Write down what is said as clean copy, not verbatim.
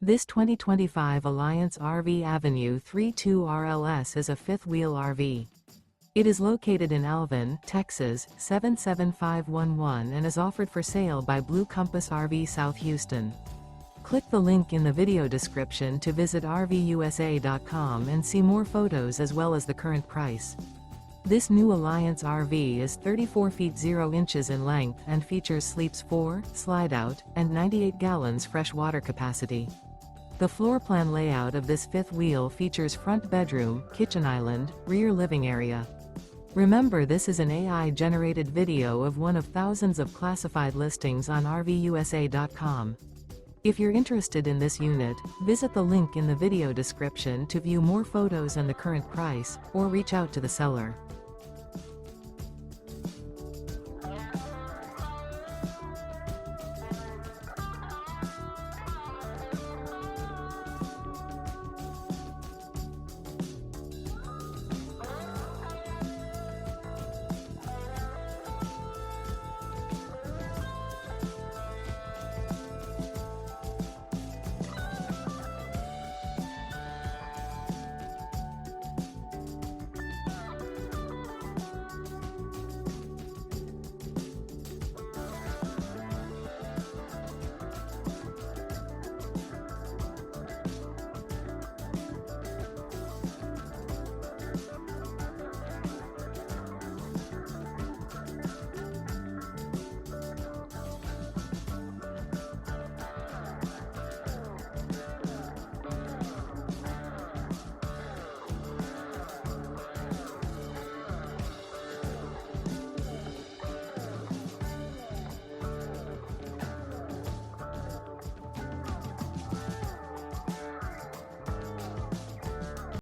This 2025 Alliance RV Avenue 32 RLS is a fifth-wheel RV. It is located in Alvin, Texas, 77511 and is offered for sale by Blue Compass RV South Houston. Click the link in the video description to visit RVUSA.com and see more photos as well as the current price. This new Alliance RV is 34 feet 0 inches in length and features sleeps 4, slide-out, and 98 gallons fresh water capacity. The floor plan layout of this fifth wheel features front bedroom, kitchen island, rear living area. Remember, this is an AI-generated video of one of thousands of classified listings on RVUSA.com. If you're interested in this unit, visit the link in the video description to view more photos and the current price, or reach out to the seller.